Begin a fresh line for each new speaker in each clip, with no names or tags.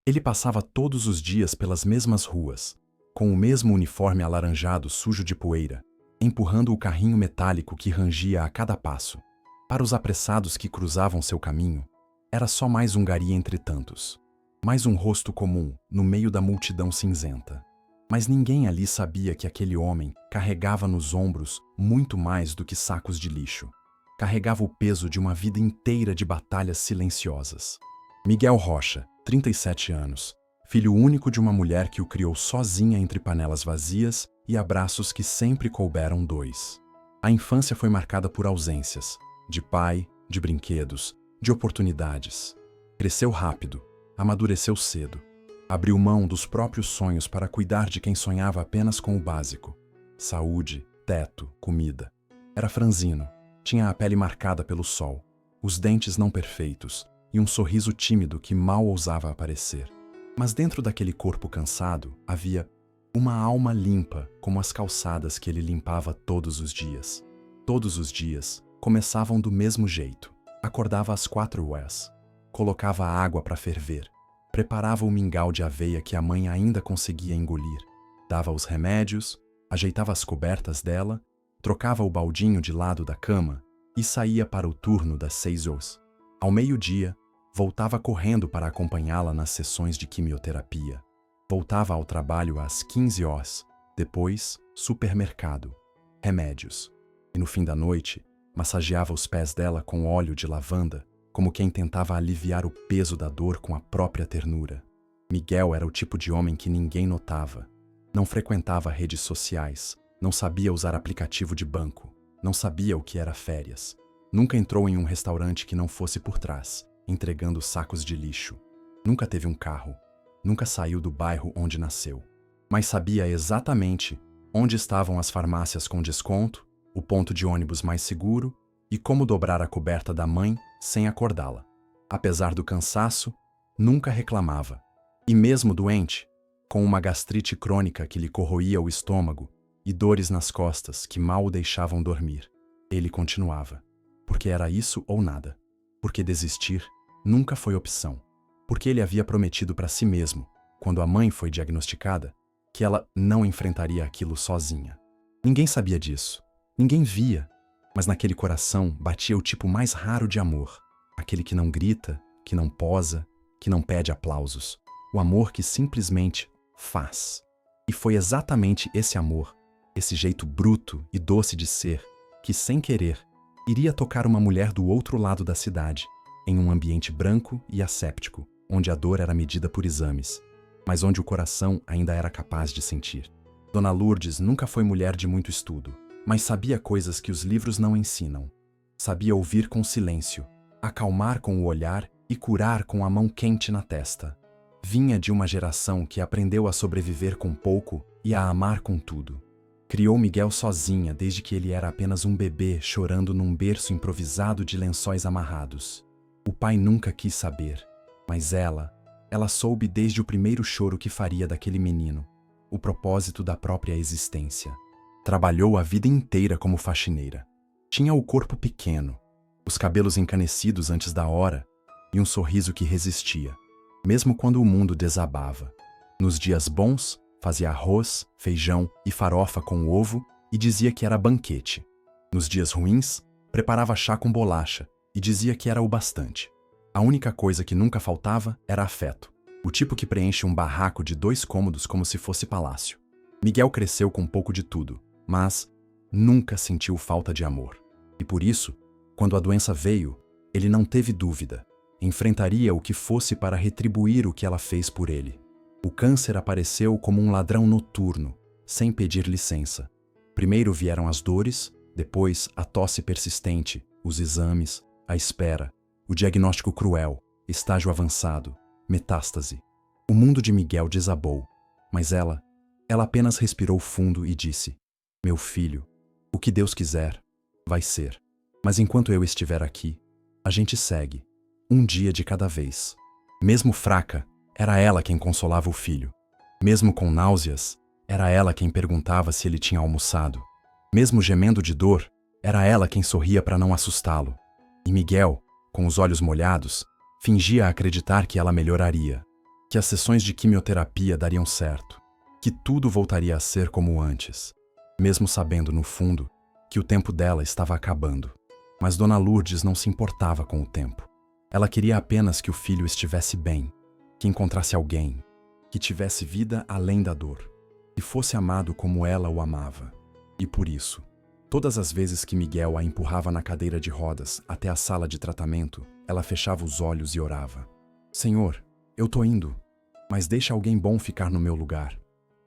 Ele passava todos os dias pelas mesmas ruas, com o mesmo uniforme alaranjado sujo de poeira, empurrando o carrinho metálico que rangia a cada passo. Para os apressados que cruzavam seu caminho, era só mais um gari entre tantos. Mais um rosto comum no meio da multidão cinzenta. Mas ninguém ali sabia que aquele homem carregava nos ombros muito mais do que sacos de lixo. Carregava o peso de uma vida inteira de batalhas silenciosas. Miguel Rocha, 37 anos, filho único de uma mulher que o criou sozinha entre panelas vazias e abraços que sempre couberam dois. A infância foi marcada por ausências, de pai, de brinquedos, de oportunidades. Cresceu rápido, amadureceu cedo. Abriu mão dos próprios sonhos para cuidar de quem sonhava apenas com o básico: saúde, teto, comida. Era franzino, tinha a pele marcada pelo sol, os dentes não perfeitos e um sorriso tímido que mal ousava aparecer. Mas dentro daquele corpo cansado havia uma alma limpa, como as calçadas que ele limpava todos os dias. Todos os dias começavam do mesmo jeito. Acordava às 4 horas, colocava a água para ferver, preparava o mingau de aveia que a mãe ainda conseguia engolir, dava os remédios, ajeitava as cobertas dela, trocava o baldinho de lado da cama e saía para o turno das 6 horas. Ao meio-dia, voltava correndo para acompanhá-la nas sessões de quimioterapia. Voltava ao trabalho às 15 horas, depois, supermercado, remédios. E no fim da noite, massageava os pés dela com óleo de lavanda, como quem tentava aliviar o peso da dor com a própria ternura. Miguel era o tipo de homem que ninguém notava. Não frequentava redes sociais, não sabia usar aplicativo de banco, não sabia o que era férias. Nunca entrou em um restaurante que não fosse por trás, entregando sacos de lixo. Nunca teve um carro, nunca saiu do bairro onde nasceu. Mas sabia exatamente onde estavam as farmácias com desconto, o ponto de ônibus mais seguro e como dobrar a coberta da mãe sem acordá-la. Apesar do cansaço, nunca reclamava. E mesmo doente, com uma gastrite crônica que lhe corroía o estômago e dores nas costas que mal o deixavam dormir, ele continuava. Porque era isso ou nada. Porque desistir nunca foi opção. Porque ele havia prometido para si mesmo, quando a mãe foi diagnosticada, que ela não enfrentaria aquilo sozinha. Ninguém sabia disso. Ninguém via. Mas naquele coração batia o tipo mais raro de amor. Aquele que não grita, que não posa, que não pede aplausos. O amor que simplesmente faz. E foi exatamente esse amor, esse jeito bruto e doce de ser, que sem querer, iria tocar uma mulher do outro lado da cidade, em um ambiente branco e asséptico, onde a dor era medida por exames, mas onde o coração ainda era capaz de sentir. Dona Lourdes nunca foi mulher de muito estudo, mas sabia coisas que os livros não ensinam. Sabia ouvir com silêncio, acalmar com o olhar e curar com a mão quente na testa. Vinha de uma geração que aprendeu a sobreviver com pouco e a amar com tudo. Criou Miguel sozinha desde que ele era apenas um bebê chorando num berço improvisado de lençóis amarrados. O pai nunca quis saber, mas ela soube desde o primeiro choro que faria daquele menino, o propósito da própria existência. Trabalhou a vida inteira como faxineira. Tinha o corpo pequeno, os cabelos encanecidos antes da hora e um sorriso que resistia, mesmo quando o mundo desabava. Nos dias bons, fazia arroz, feijão e farofa com ovo e dizia que era banquete. Nos dias ruins, preparava chá com bolacha e dizia que era o bastante. A única coisa que nunca faltava era afeto, o tipo que preenche um barraco de 2 cômodos como se fosse palácio. Miguel cresceu com pouco de tudo, mas nunca sentiu falta de amor. E por isso, quando a doença veio, ele não teve dúvida. Enfrentaria o que fosse para retribuir o que ela fez por ele. O câncer apareceu como um ladrão noturno, sem pedir licença. Primeiro vieram as dores, depois a tosse persistente, os exames, a espera, o diagnóstico cruel, estágio avançado, metástase. O mundo de Miguel desabou, mas ela apenas respirou fundo e disse: "Meu filho, o que Deus quiser, vai ser. Mas enquanto eu estiver aqui, a gente segue, um dia de cada vez." Mesmo fraca, era ela quem consolava o filho. Mesmo com náuseas, era ela quem perguntava se ele tinha almoçado. Mesmo gemendo de dor, era ela quem sorria para não assustá-lo. E Miguel, com os olhos molhados, fingia acreditar que ela melhoraria. que as sessões de quimioterapia dariam certo, que tudo voltaria a ser como antes, mesmo sabendo, no fundo, que o tempo dela estava acabando. Mas Dona Lourdes não se importava com o tempo. Ela queria apenas que o filho estivesse bem, que encontrasse alguém, que tivesse vida além da dor, e fosse amado como ela o amava. E por isso, todas as vezes que Miguel a empurrava na cadeira de rodas até a sala de tratamento, ela fechava os olhos e orava. Senhor, eu tô indo, mas deixa alguém bom ficar no meu lugar.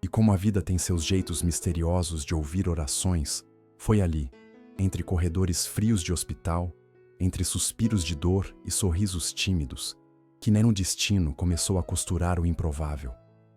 E como a vida tem seus jeitos misteriosos de ouvir orações, foi ali, entre corredores frios de hospital, entre suspiros de dor e sorrisos tímidos, que nem o destino começou a costurar o improvável.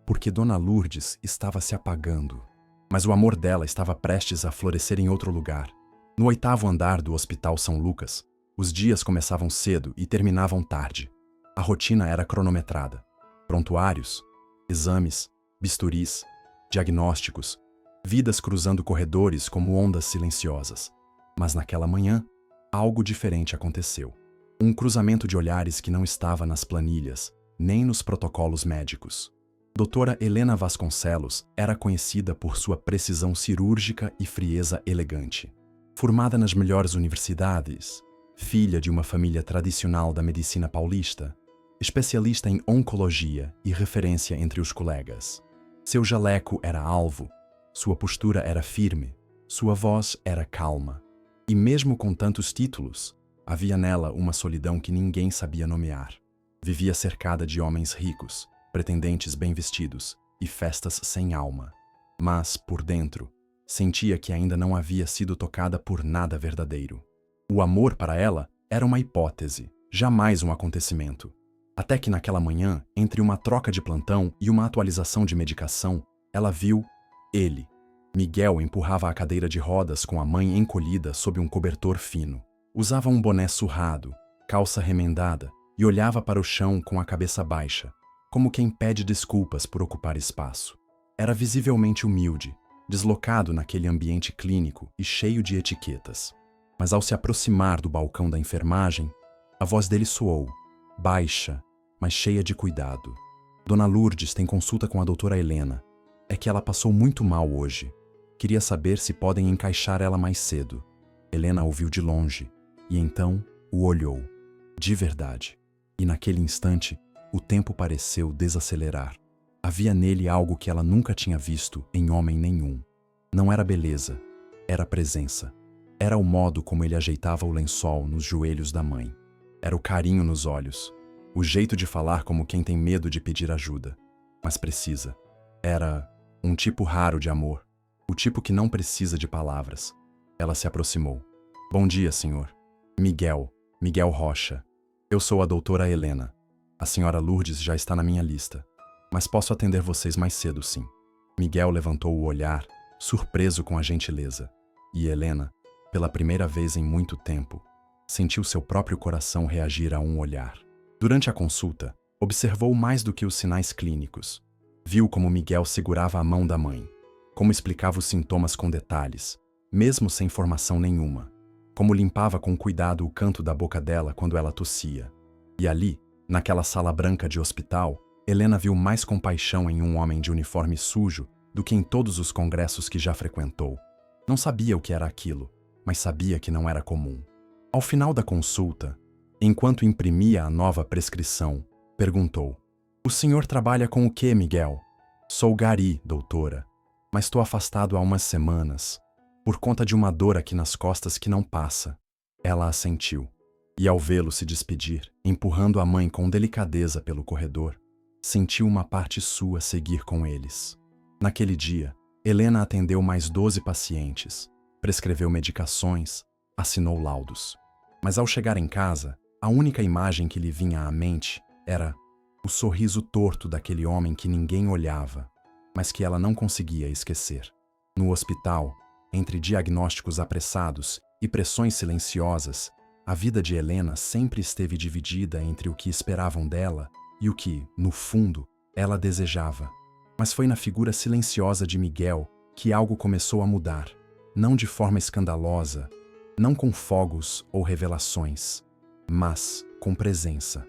Porque Dona Lourdes estava se apagando, mas o amor dela estava prestes a florescer em outro lugar. No 8º andar do Hospital São Lucas, os dias começavam cedo e terminavam tarde. A rotina era cronometrada. Prontuários, exames, bisturis, diagnósticos, vidas cruzando corredores como ondas silenciosas. Mas naquela manhã, algo diferente aconteceu. Um cruzamento de olhares que não estava nas planilhas, nem nos protocolos médicos. Doutora Helena Vasconcelos era conhecida por sua precisão cirúrgica e frieza elegante. Formada nas melhores universidades, filha de uma família tradicional da medicina paulista, especialista em oncologia e referência entre os colegas. Seu jaleco era alvo, sua postura era firme, sua voz era calma. E mesmo com tantos títulos, havia nela uma solidão que ninguém sabia nomear. Vivia cercada de homens ricos, pretendentes bem vestidos e festas sem alma. Mas, por dentro, sentia que ainda não havia sido tocada por nada verdadeiro. O amor para ela era uma hipótese, jamais um acontecimento. Até que naquela manhã, entre uma troca de plantão e uma atualização de medicação, ela viu ele. Miguel empurrava a cadeira de rodas com a mãe encolhida sob um cobertor fino. Usava um boné surrado, calça remendada e olhava para o chão com a cabeça baixa, como quem pede desculpas por ocupar espaço. Era visivelmente humilde, deslocado naquele ambiente clínico e cheio de etiquetas. Mas ao se aproximar do balcão da enfermagem, a voz dele soou, baixa, mas cheia de cuidado. Dona Lourdes tem consulta com a doutora Helena. É que ela passou muito mal hoje. Queria saber se podem encaixar ela mais cedo. Helena ouviu de longe, e então o olhou. De verdade. E naquele instante, o tempo pareceu desacelerar. Havia nele algo que ela nunca tinha visto em homem nenhum. Não era beleza, era presença. Era o modo como ele ajeitava o lençol nos joelhos da mãe. Era o carinho nos olhos. O jeito de falar como quem tem medo de pedir ajuda, mas precisa. Era um tipo raro de amor. O tipo que não precisa de palavras. Ela se aproximou. Bom dia, senhor. Miguel Rocha. Eu sou a doutora Helena. A senhora Lourdes já está na minha lista. Mas posso atender vocês mais cedo, sim. Miguel levantou o olhar, surpreso com a gentileza. E Helena, pela primeira vez em muito tempo, sentiu seu próprio coração reagir a um olhar. Durante a consulta, observou mais do que os sinais clínicos. Viu como Miguel segurava a mão da mãe, como explicava os sintomas com detalhes, mesmo sem informação nenhuma, como limpava com cuidado o canto da boca dela quando ela tossia. E ali, naquela sala branca de hospital, Helena viu mais compaixão em um homem de uniforme sujo do que em todos os congressos que já frequentou. Não sabia o que era aquilo, mas sabia que não era comum. Ao final da consulta, enquanto imprimia a nova prescrição, perguntou: "O senhor trabalha com o quê, Miguel?" "Sou gari, doutora, mas estou afastado há umas semanas, por conta de uma dor aqui nas costas que não passa." Ela assentiu, e ao vê-lo se despedir, empurrando a mãe com delicadeza pelo corredor, sentiu uma parte sua seguir com eles. Naquele dia, Helena atendeu mais 12 pacientes, prescreveu medicações, assinou laudos. Mas ao chegar em casa, a única imagem que lhe vinha à mente era o sorriso torto daquele homem que ninguém olhava, mas que ela não conseguia esquecer. No hospital, entre diagnósticos apressados e pressões silenciosas, a vida de Helena sempre esteve dividida entre o que esperavam dela e o que, no fundo, ela desejava. Mas foi na figura silenciosa de Miguel que algo começou a mudar, não de forma escandalosa, não com fogos ou revelações, mas com presença.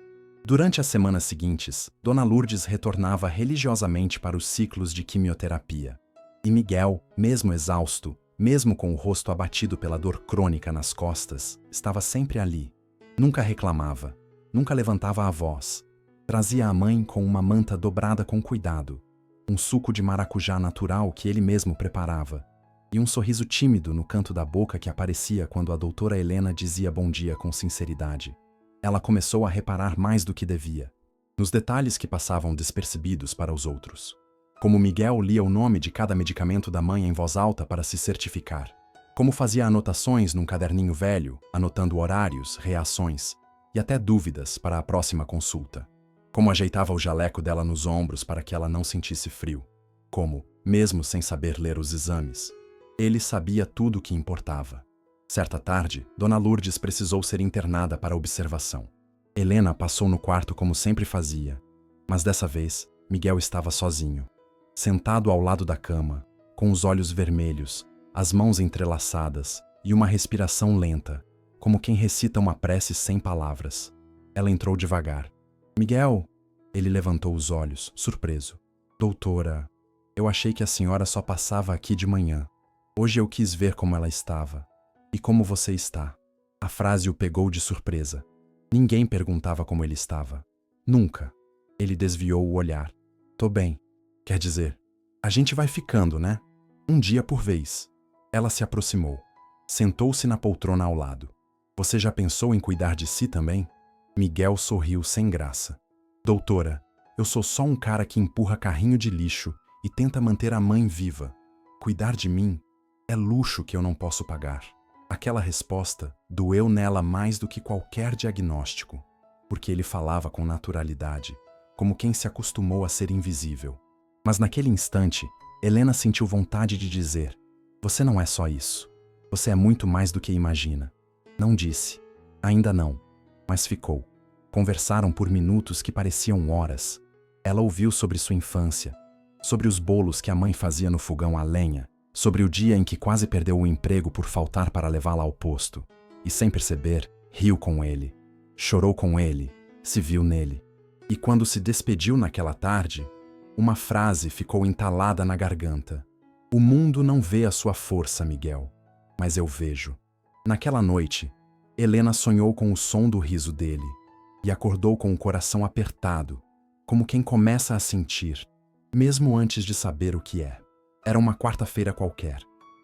Durante as semanas seguintes, Dona Lourdes retornava religiosamente para os ciclos de quimioterapia. E Miguel, mesmo exausto, mesmo com o rosto abatido pela dor crônica nas costas, estava sempre ali. Nunca reclamava, nunca levantava a voz. Trazia a mãe com uma manta dobrada com cuidado, um suco de maracujá natural que ele mesmo preparava, e um sorriso tímido no canto da boca que aparecia quando a doutora Helena dizia bom dia com sinceridade. Ela começou a reparar mais do que devia, nos detalhes que passavam despercebidos para os outros. Como Miguel lia o nome de cada medicamento da mãe em voz alta para se certificar. Como fazia anotações num caderninho velho, anotando horários, reações e até dúvidas para a próxima consulta. Como ajeitava o jaleco dela nos ombros para que ela não sentisse frio. Como, mesmo sem saber ler os exames, ele sabia tudo o que importava. Certa tarde, Dona Lourdes precisou ser internada para observação. Helena passou no quarto como sempre fazia, mas dessa vez, Miguel estava sozinho. Sentado ao lado da cama, com os olhos vermelhos, as mãos entrelaçadas e uma respiração lenta, como quem recita uma prece sem palavras. Ela entrou devagar. Miguel! Ele levantou os olhos, surpreso. Doutora, eu achei que a senhora só passava aqui de manhã. Hoje eu quis ver como ela estava. E como você está? A frase o pegou de surpresa. Ninguém perguntava como ele estava. Nunca. Ele desviou o olhar. Tô bem. Quer dizer, a gente vai ficando, né? Um dia por vez. Ela se aproximou. Sentou-se na poltrona ao lado. Você já pensou em cuidar de si também? Miguel sorriu sem graça. Doutora, eu sou só um cara que empurra carrinho de lixo e tenta manter a mãe viva. Cuidar de mim é luxo que eu não posso pagar. Aquela resposta doeu nela mais do que qualquer diagnóstico, porque ele falava com naturalidade, como quem se acostumou a ser invisível. Mas naquele instante, Helena sentiu vontade de dizer: você não é só isso. Você é muito mais do que imagina. Não disse. Ainda não. Mas ficou. Conversaram por minutos que pareciam horas. Ela ouviu sobre sua infância, sobre os bolos que a mãe fazia no fogão a lenha, sobre o dia em que quase perdeu o emprego por faltar para levá-la ao posto. E sem perceber, riu com ele. Chorou com ele, se viu nele. E quando se despediu naquela tarde, uma frase ficou entalada na garganta. O mundo não vê a sua força, Miguel, mas eu vejo. Naquela noite, Helena sonhou com o som do riso dele e acordou com o coração apertado, como quem começa a sentir, mesmo antes de saber o que é. Era uma quarta-feira qualquer.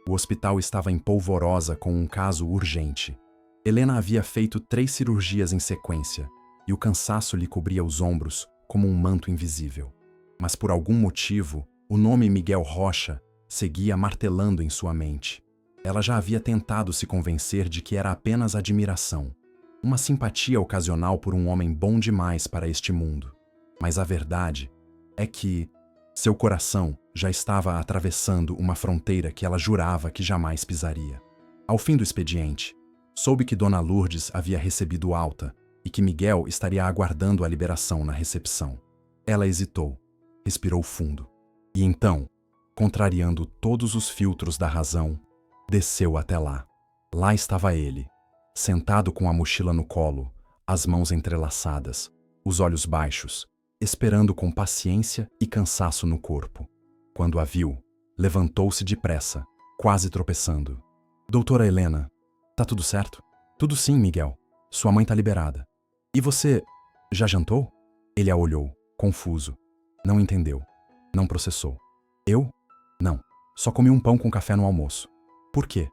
O hospital estava em polvorosa com um caso urgente. Helena havia feito 3 cirurgias em sequência e o cansaço lhe cobria os ombros como um manto invisível. Mas por algum motivo, o nome Miguel Rocha seguia martelando em sua mente. Ela já havia tentado se convencer de que era apenas admiração, uma simpatia ocasional por um homem bom demais para este mundo. Mas a verdade é que seu coração já estava atravessando uma fronteira que ela jurava que jamais pisaria. Ao fim do expediente, soube que Dona Lourdes havia recebido alta e que Miguel estaria aguardando a liberação na recepção. Ela hesitou, respirou fundo e então, contrariando todos os filtros da razão, desceu até lá. Lá estava ele, sentado com a mochila no colo, as mãos entrelaçadas, os olhos baixos, esperando com paciência e cansaço no corpo. Quando a viu, levantou-se depressa, quase tropeçando. Doutora Helena, tá tudo certo? Tudo sim, Miguel. Sua mãe tá liberada. E você, já jantou? Ele a olhou, confuso. Não entendeu. Não processou. Eu? Não. Só comi um pão com café no almoço. Por quê?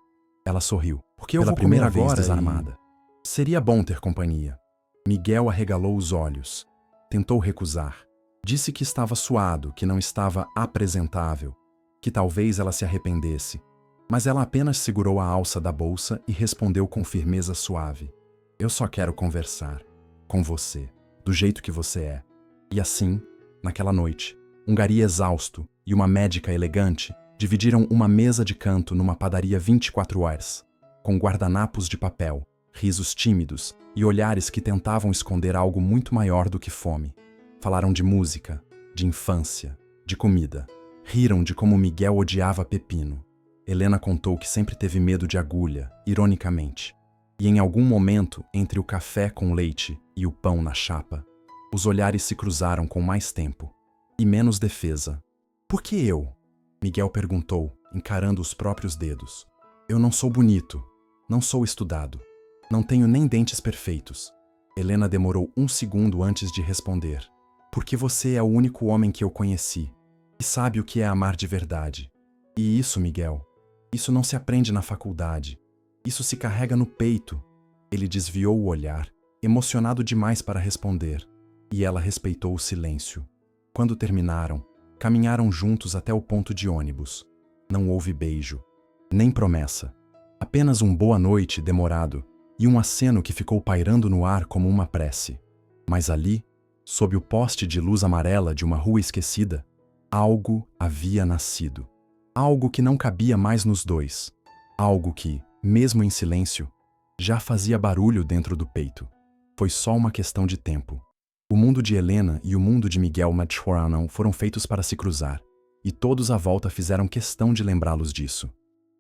Ela sorriu. Porque eu
Pela
vou primeira
primeira
vez
vez
desarmada. Seria bom ter companhia. Miguel arregalou os olhos. Tentou recusar. Disse que estava suado, que não estava apresentável, que talvez ela se arrependesse. Mas ela apenas segurou a alça da bolsa e respondeu com firmeza suave. Eu só quero conversar. Com você. Do jeito que você é. E assim, naquela noite, um gari exausto e uma médica elegante dividiram uma mesa de canto numa padaria 24 horas, com guardanapos de papel, risos tímidos e olhares que tentavam esconder algo muito maior do que fome. Falaram de música, de infância, de comida. Riram de como Miguel odiava pepino. Helena contou que sempre teve medo de agulha, ironicamente. E em algum momento, entre o café com leite e o pão na chapa, Os olhares se cruzaram com mais tempo e menos defesa. Por que eu? Miguel perguntou, encarando os próprios dedos. Eu não sou bonito, não sou estudado, não tenho nem dentes perfeitos. Helena demorou um segundo antes de responder. Porque você é o único homem que eu conheci e sabe o que é amar de verdade. E isso, Miguel, isso não se aprende na faculdade. Isso se carrega no peito. Ele desviou o olhar, emocionado demais para responder, e ela respeitou o silêncio. Quando terminaram, caminharam juntos até o ponto de ônibus. Não houve beijo, nem promessa. Apenas um boa noite demorado e um aceno que ficou pairando no ar como uma prece. Mas ali, sob o poste de luz amarela de uma rua esquecida, algo havia nascido. Algo que não cabia mais nos dois. Algo que, mesmo em silêncio, já fazia barulho dentro do peito. Foi só uma questão de tempo. O mundo de Helena e o mundo de Miguel Maturana foram feitos para se cruzar, e todos à volta fizeram questão de lembrá-los disso.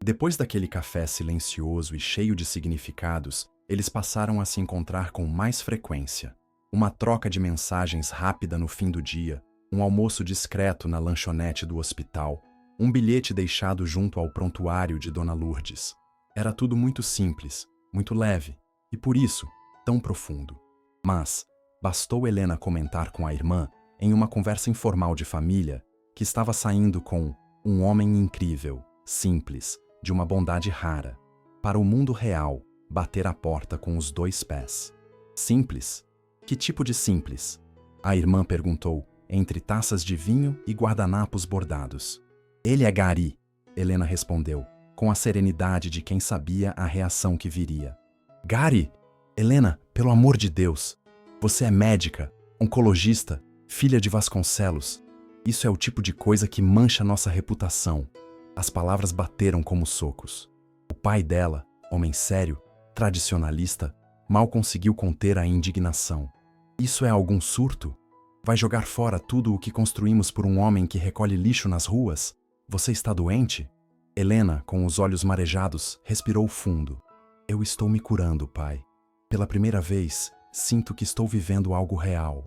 Depois daquele café silencioso e cheio de significados, eles passaram a se encontrar com mais frequência. Uma troca de mensagens rápida no fim do dia, um almoço discreto na lanchonete do hospital, um bilhete deixado junto ao prontuário de Dona Lourdes. Era tudo muito simples, muito leve, e por isso, tão profundo. Mas bastou Helena comentar com a irmã, em uma conversa informal de família, que estava saindo com um homem incrível, simples, de uma bondade rara, para o mundo real bater a porta com os dois pés. Simples? Que tipo de simples? A irmã perguntou, entre taças de vinho e guardanapos bordados. Ele é Gari, Helena respondeu, com a serenidade de quem sabia a reação que viria. Gari? Helena, pelo amor de Deus! Você é médica, oncologista, filha de Vasconcelos. Isso é o tipo de coisa que mancha nossa reputação. As palavras bateram como socos. O pai dela, homem sério, tradicionalista, mal conseguiu conter a indignação. Isso é algum surto? Vai jogar fora tudo o que construímos por um homem que recolhe lixo nas ruas? Você está doente? Helena, com os olhos marejados, respirou fundo. Eu estou me curando, pai. Pela primeira vez, sinto que estou vivendo algo real.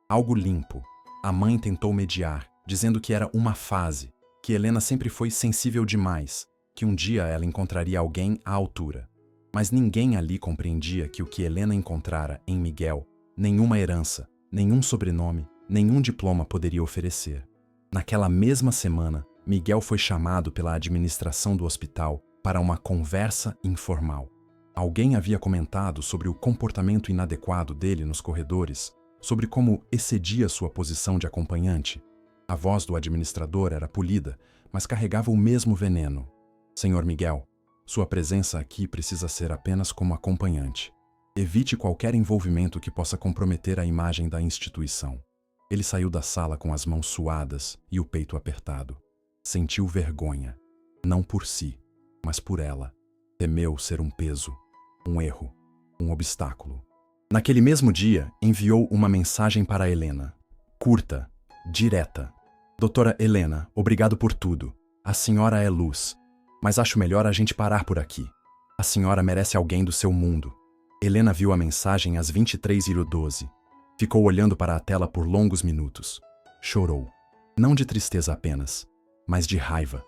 Algo limpo. A mãe tentou mediar, dizendo que era uma fase, que Helena sempre foi sensível demais, que um dia ela encontraria alguém à altura. Mas ninguém ali compreendia que o que Helena encontrara em Miguel, nenhuma herança, nenhum sobrenome, nenhum diploma poderia oferecer. Naquela mesma semana, Miguel foi chamado pela administração do hospital para uma conversa informal. Alguém havia comentado sobre o comportamento inadequado dele nos corredores, sobre como excedia sua posição de acompanhante. A voz do administrador era polida, mas carregava o mesmo veneno. Senhor Miguel, sua presença aqui precisa ser apenas como acompanhante. Evite qualquer envolvimento que possa comprometer a imagem da instituição. Ele saiu da sala com as mãos suadas e o peito apertado. Sentiu vergonha, não por si, mas por ela. Temeu ser um peso, um erro, um obstáculo. Naquele mesmo dia, enviou uma mensagem para Helena. Curta, direta. Doutora Helena, obrigado por tudo. A senhora é luz. Mas acho melhor a gente parar por aqui. A senhora merece alguém do seu mundo. Helena viu a mensagem às 23h12. Ficou olhando para a tela por longos minutos. Chorou. Não de tristeza apenas, mas de raiva.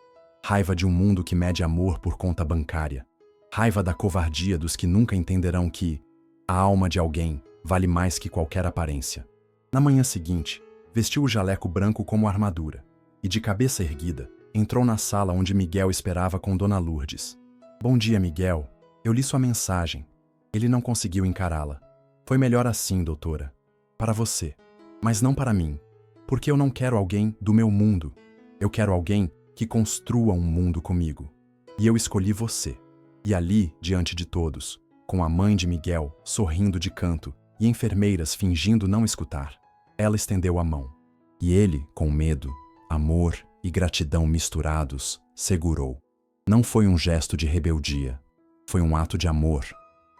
Raiva de um mundo que mede amor por conta bancária. Raiva da covardia dos que nunca entenderão que a alma de alguém vale mais que qualquer aparência. Na manhã seguinte, vestiu o jaleco branco como armadura e, de cabeça erguida, entrou na sala onde Miguel esperava com Dona Lourdes. Bom dia, Miguel. Eu li sua mensagem. Ele não conseguiu encará-la. Foi melhor assim, doutora. Para você. Mas não para mim. Porque eu não quero alguém do meu mundo. Eu quero alguém que construa um mundo comigo. E eu escolhi você. E ali, diante de todos, com a mãe de Miguel sorrindo de canto e enfermeiras fingindo não escutar, ela estendeu a mão. E ele, com medo, amor e gratidão misturados, segurou. Não foi um gesto de rebeldia. Foi um ato de amor.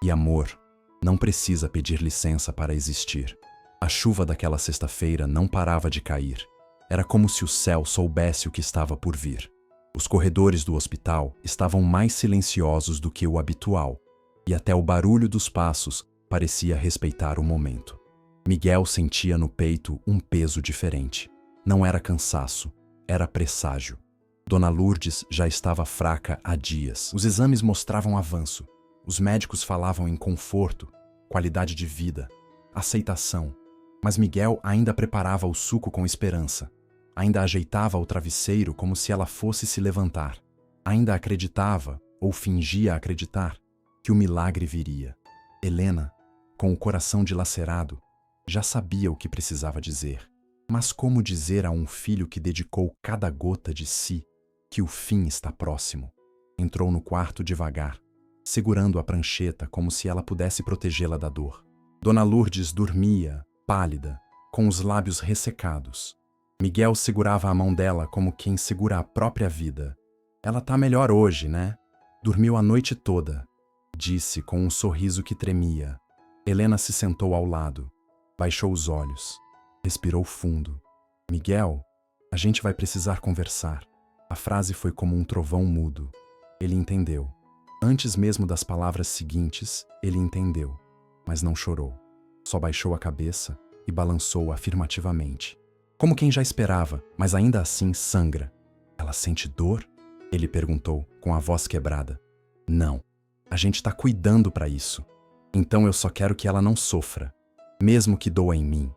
E amor não precisa pedir licença para existir. A chuva daquela sexta-feira não parava de cair. Era como se o céu soubesse o que estava por vir. Os corredores do hospital estavam mais silenciosos do que o habitual, e até o barulho dos passos parecia respeitar o momento. Miguel sentia no peito um peso diferente. Não era cansaço, era presságio. Dona Lourdes já estava fraca há dias. Os exames mostravam avanço. Os médicos falavam em conforto, qualidade de vida, aceitação. Mas Miguel ainda preparava o suco com esperança. Ainda ajeitava o travesseiro como se ela fosse se levantar. Ainda acreditava, ou fingia acreditar, que o milagre viria. Helena, com o coração dilacerado, já sabia o que precisava dizer. Mas como dizer a um filho que dedicou cada gota de si que o fim está próximo? Entrou no quarto devagar, segurando a prancheta como se ela pudesse protegê-la da dor. Dona Lourdes dormia, pálida, com os lábios ressecados. Miguel segurava a mão dela como quem segura a própria vida. Ela tá melhor hoje, né? Dormiu a noite toda, disse com um sorriso que tremia. Helena se sentou ao lado, baixou os olhos, respirou fundo. Miguel, a gente vai precisar conversar. A frase foi como um trovão mudo. Ele entendeu. Antes mesmo das palavras seguintes, ele entendeu, mas não chorou. Só baixou a cabeça e balançou afirmativamente. Como quem já esperava, mas ainda assim sangra. Ela sente dor? Ele perguntou, com a voz quebrada. Não, a gente tá cuidando para isso. Então eu só quero que ela não sofra, mesmo que doa em mim,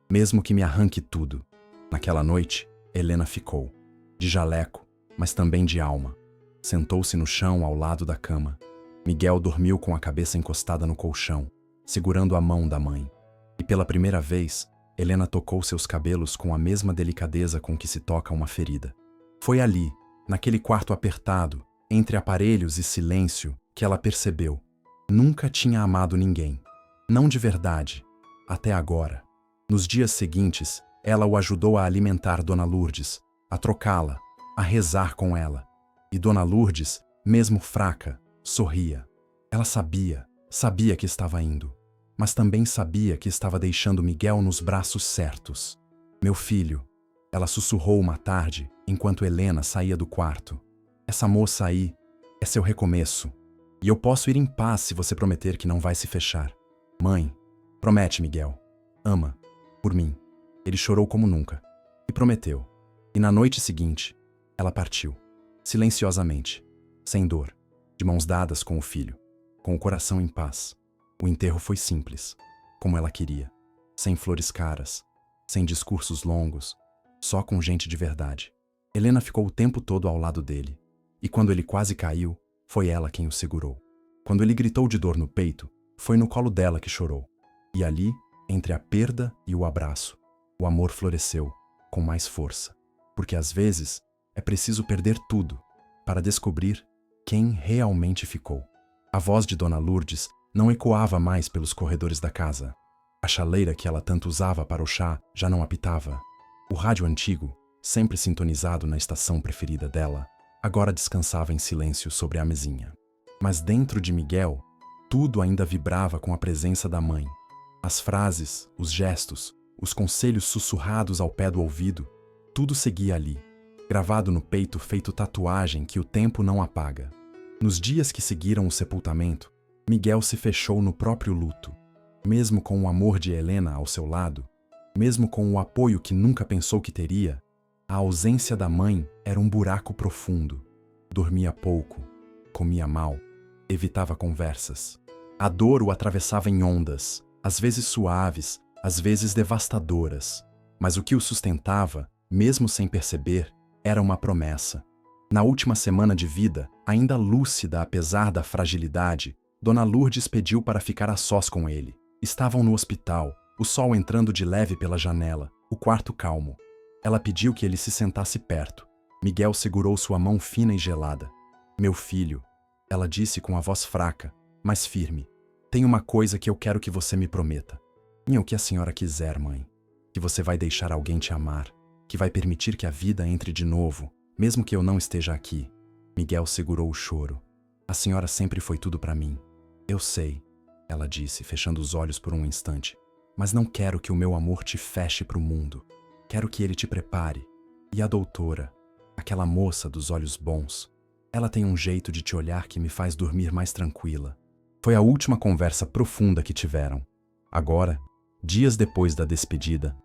mesmo que me arranque tudo. Naquela noite, Helena ficou, de jaleco, mas também de alma. Sentou-se no chão ao lado da cama. Miguel dormiu com a cabeça encostada no colchão, segurando a mão da mãe. E pela primeira vez, Helena tocou seus cabelos com a mesma delicadeza com que se toca uma ferida. Foi ali, naquele quarto apertado, entre aparelhos e silêncio, que ela percebeu. Nunca tinha amado ninguém. Não de verdade. Até agora. Nos dias seguintes, ela o ajudou a alimentar Dona Lourdes, a trocá-la, a rezar com ela. E Dona Lourdes, mesmo fraca, sorria. Ela sabia que estava indo, mas também sabia que estava deixando Miguel nos braços certos. Meu filho, ela sussurrou uma tarde, enquanto Helena saía do quarto. Essa moça aí é seu recomeço. E eu posso ir em paz se você prometer que não vai se fechar. Mãe, promete, Miguel. Ama, por mim. Ele chorou como nunca. E prometeu. E na noite seguinte, ela partiu. Silenciosamente, sem dor, de mãos dadas com o filho, com o coração em paz. O enterro foi simples, como ela queria. Sem flores caras, sem discursos longos, só com gente de verdade. Helena ficou o tempo todo ao lado dele. E quando ele quase caiu, foi ela quem o segurou. Quando ele gritou de dor no peito, foi no colo dela que chorou. E ali, entre a perda e o abraço, o amor floresceu, com mais força. Porque às vezes, é preciso perder tudo para descobrir quem realmente ficou. A voz de Dona Lourdes não ecoava mais pelos corredores da casa. A chaleira que ela tanto usava para o chá já não apitava. O rádio antigo, sempre sintonizado na estação preferida dela, agora descansava em silêncio sobre a mesinha. Mas dentro de Miguel, tudo ainda vibrava com a presença da mãe. As frases, os gestos, os conselhos sussurrados ao pé do ouvido, tudo seguia ali, gravado no peito feito tatuagem que o tempo não apaga. Nos dias que seguiram o sepultamento, Miguel se fechou no próprio luto. Mesmo com o amor de Helena ao seu lado, mesmo com o apoio que nunca pensou que teria, a ausência da mãe era um buraco profundo. Dormia pouco, comia mal, evitava conversas. A dor o atravessava em ondas, às vezes suaves, às vezes devastadoras. Mas o que o sustentava, mesmo sem perceber, era uma promessa. Na última semana de vida, ainda lúcida apesar da fragilidade, Dona Lourdes pediu para ficar a sós com ele. Estavam no hospital, o sol entrando de leve pela janela, o quarto calmo. Ela pediu que ele se sentasse perto. Miguel segurou sua mão fina e gelada. Meu filho, ela disse com a voz fraca, mas firme. Tem uma coisa que eu quero que você me prometa. E o que a senhora quiser, mãe. Que você vai deixar alguém te amar, que vai permitir que a vida entre de novo, mesmo que eu não esteja aqui. Miguel segurou o choro. A senhora sempre foi tudo para mim. Eu sei, ela disse, fechando os olhos por um instante. Mas não quero que o meu amor te feche para o mundo. Quero que ele te prepare. E a doutora, aquela moça dos olhos bons, ela tem um jeito de te olhar que me faz dormir mais tranquila. Foi a última conversa profunda que tiveram. Agora, Dias depois da despedida,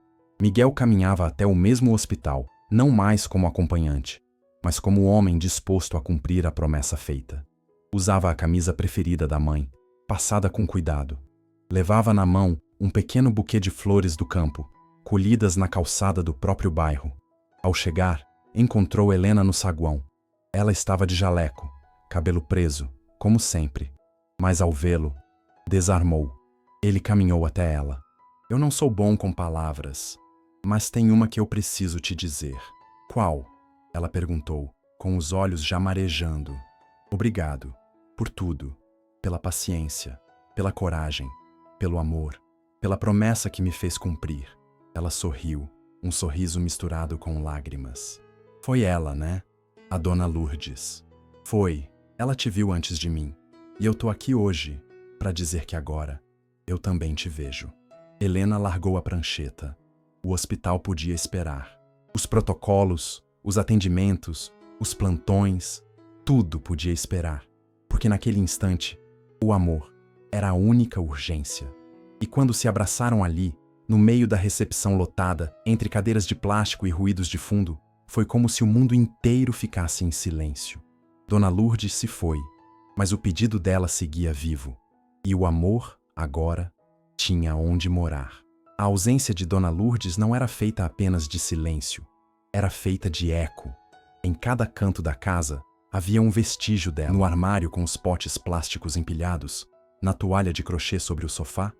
Miguel caminhava até o mesmo hospital, não mais como acompanhante, mas como homem disposto a cumprir a promessa feita. Usava a camisa preferida da mãe, passada com cuidado. Levava na mão um pequeno buquê de flores do campo, colhidas na calçada do próprio bairro. Ao chegar, encontrou Helena no saguão. Ela estava de jaleco, cabelo preso, como sempre. Mas ao vê-lo, desarmou. Ele caminhou até ela. Eu não sou bom com palavras, mas tem uma que eu preciso te dizer. Qual? Ela perguntou, com os olhos já marejando. Obrigado, por tudo, pela paciência, pela coragem, pelo amor, pela promessa que me fez cumprir. Ela sorriu, um sorriso misturado com lágrimas. Foi ela, né? A Dona Lourdes. Foi. Ela te viu antes de mim. E eu tô aqui hoje para dizer que agora eu também te vejo. Helena largou a prancheta. O hospital podia esperar. Os protocolos, os atendimentos, os plantões, tudo podia esperar. Porque naquele instante, o amor era a única urgência. E quando se abraçaram ali, no meio da recepção lotada, entre cadeiras de plástico e ruídos de fundo, foi como se o mundo inteiro ficasse em silêncio. Dona Lourdes se foi, mas o pedido dela seguia vivo. E o amor, agora, tinha onde morar. A ausência de Dona Lourdes não era feita apenas de silêncio, era feita de eco. Em cada canto da casa havia um vestígio dela. No armário com os potes plásticos empilhados, na toalha de crochê sobre o sofá,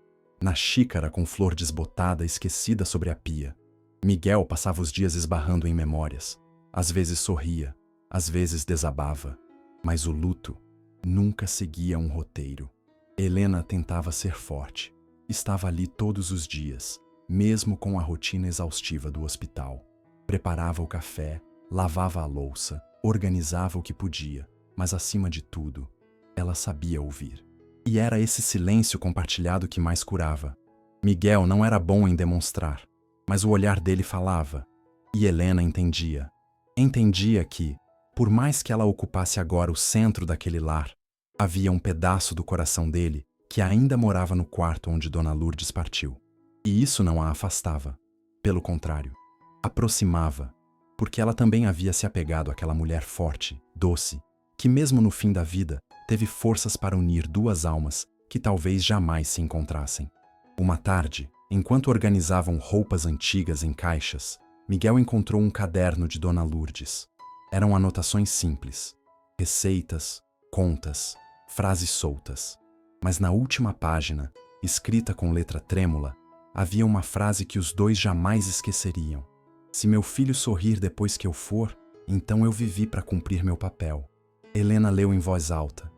na xícara com flor desbotada esquecida sobre a pia. Miguel passava os dias esbarrando em memórias. Às vezes sorria, às vezes desabava. Mas o luto nunca seguia um roteiro. Helena tentava ser forte. Estava ali todos os dias, mesmo com a rotina exaustiva do hospital. Preparava o café, lavava a louça, organizava o que podia, mas acima de tudo, ela sabia ouvir. E era esse silêncio compartilhado que mais curava. Miguel não era bom em demonstrar, mas o olhar dele falava. E Helena entendia. Entendia que, por mais que ela ocupasse agora o centro daquele lar, havia um pedaço do coração dele que ainda morava no quarto onde Dona Lourdes partiu. E isso não a afastava. Pelo contrário, aproximava, porque ela também havia se apegado àquela mulher forte, doce, que mesmo no fim da vida teve forças para unir duas almas que talvez jamais se encontrassem. Uma tarde, enquanto organizavam roupas antigas em caixas, Miguel encontrou um caderno de Dona Lourdes. Eram anotações simples, receitas, contas, frases soltas. Mas na última página, escrita com letra trêmula, havia uma frase que os dois jamais esqueceriam. Se meu filho sorrir depois que eu for, então eu vivi para cumprir meu papel. Helena leu em voz alta.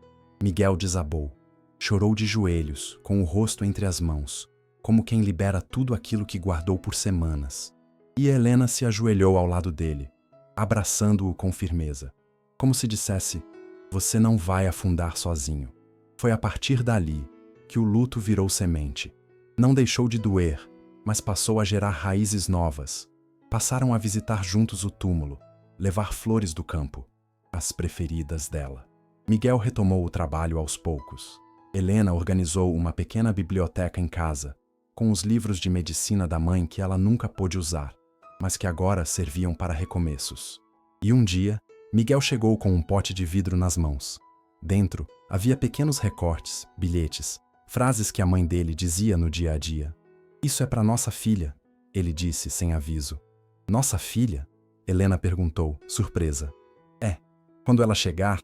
Miguel desabou. Chorou de joelhos, com o rosto entre as mãos, como quem libera tudo aquilo que guardou por semanas. E Helena se ajoelhou ao lado dele, abraçando-o com firmeza, como se dissesse: você não vai afundar sozinho. Foi a partir dali que o luto virou semente. Não deixou de doer, mas passou a gerar raízes novas. Passaram a visitar juntos o túmulo, levar flores do campo, as preferidas dela. Miguel retomou o trabalho aos poucos. Helena organizou uma pequena biblioteca em casa, com os livros de medicina da mãe que ela nunca pôde usar, mas que agora serviam para recomeços. E um dia, Miguel chegou com um pote de vidro nas mãos. Dentro, havia pequenos recortes, bilhetes, frases que a mãe dele dizia no dia a dia. Isso é para nossa filha, ele disse sem aviso. Nossa filha? Helena perguntou, surpresa. É, quando ela chegar,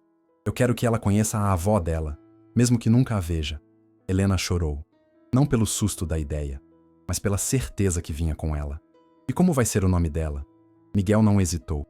eu quero que ela conheça a avó dela, mesmo que nunca a veja. Helena chorou, não pelo susto da ideia, mas pela certeza que vinha com ela. E como vai ser o nome dela? Miguel não hesitou.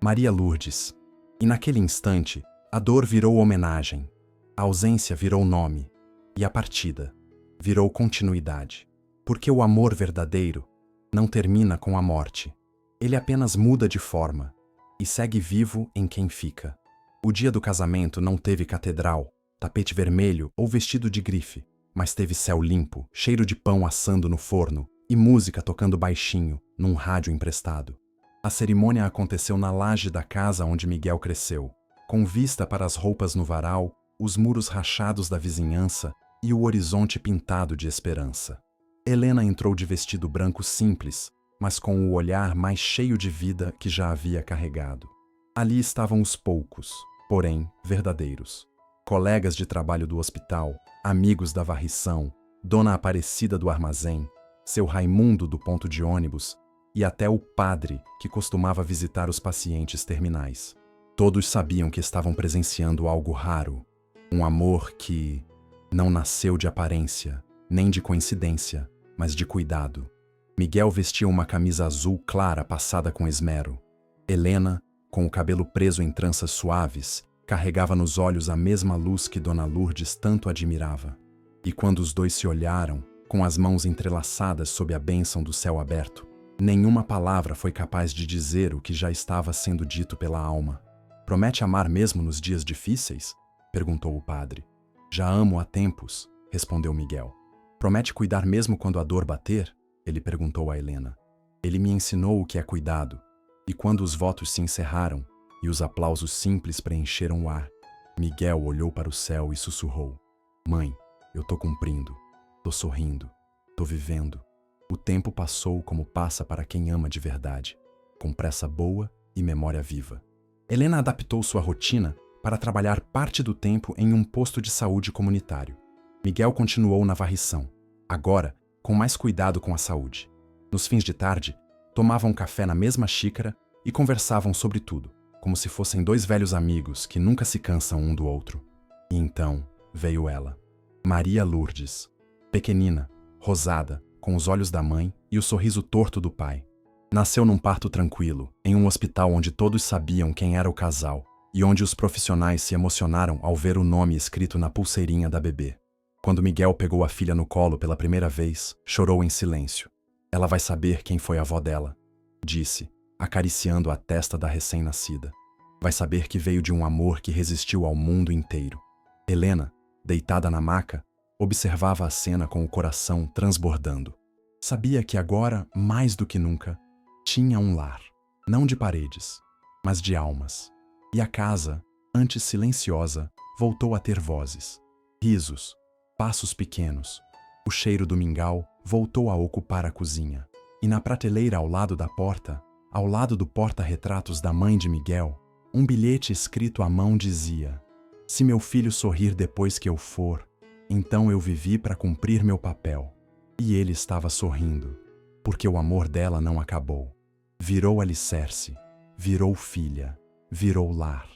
Maria Lourdes. E naquele instante, a dor virou homenagem, a ausência virou nome, e a partida virou continuidade. Porque o amor verdadeiro não termina com a morte. Ele apenas muda de forma e segue vivo em quem fica. O dia do casamento não teve catedral, tapete vermelho ou vestido de grife, mas teve céu limpo, cheiro de pão assando no forno e música tocando baixinho num rádio emprestado. A cerimônia aconteceu na laje da casa onde Miguel cresceu, com vista para as roupas no varal, os muros rachados da vizinhança e o horizonte pintado de esperança. Helena entrou de vestido branco simples, mas com o olhar mais cheio de vida que já havia carregado. Ali estavam os poucos, porém verdadeiros. Colegas de trabalho do hospital, amigos da varrição, Dona Aparecida do armazém, seu Raimundo do ponto de ônibus e até o padre que costumava visitar os pacientes terminais. Todos sabiam que estavam presenciando algo raro, um amor que não nasceu de aparência, nem de coincidência, mas de cuidado. Miguel vestia uma camisa azul clara passada com esmero. Helena, com o cabelo preso em tranças suaves, carregava nos olhos a mesma luz que Dona Lourdes tanto admirava. E quando os dois se olharam, com as mãos entrelaçadas sob a bênção do céu aberto, nenhuma palavra foi capaz de dizer o que já estava sendo dito pela alma. "Promete amar mesmo nos dias difíceis?" perguntou o padre. "Já amo há tempos", respondeu Miguel. "Promete cuidar mesmo quando a dor bater?" ele perguntou a Helena. "Ele me ensinou o que é cuidado." E quando os votos se encerraram e os aplausos simples preencheram o ar, Miguel olhou para o céu e sussurrou: "Mãe, eu tô cumprindo, tô sorrindo, tô vivendo. O tempo passou como passa para quem ama de verdade, com pressa boa e memória viva." Helena adaptou sua rotina para trabalhar parte do tempo em um posto de saúde comunitário. Miguel continuou na varrição, agora com mais cuidado com a saúde. Nos fins de tarde, tomavam café na mesma xícara e conversavam sobre tudo, como se fossem dois velhos amigos que nunca se cansam um do outro. E então veio ela, Maria Lourdes, pequenina, rosada, com os olhos da mãe e o sorriso torto do pai. Nasceu num parto tranquilo, em um hospital onde todos sabiam quem era o casal e onde os profissionais se emocionaram ao ver o nome escrito na pulseirinha da bebê. Quando Miguel pegou a filha no colo pela primeira vez, chorou em silêncio. "Ela vai saber quem foi a avó dela", disse, acariciando a testa da recém-nascida. "Vai saber que veio de um amor que resistiu ao mundo inteiro." Helena, deitada na maca, observava a cena com o coração transbordando. Sabia que agora, mais do que nunca, tinha um lar, não de paredes, mas de almas. E a casa, antes silenciosa, voltou a ter vozes, risos, passos pequenos. O cheiro do mingau voltou a ocupar a cozinha. E na prateleira ao lado da porta, ao lado do porta-retratos da mãe de Miguel, um bilhete escrito à mão dizia: "Se meu filho sorrir depois que eu for, então eu vivi para cumprir meu papel." E ele estava sorrindo, porque o amor dela não acabou. Virou alicerce, virou filha, virou lar.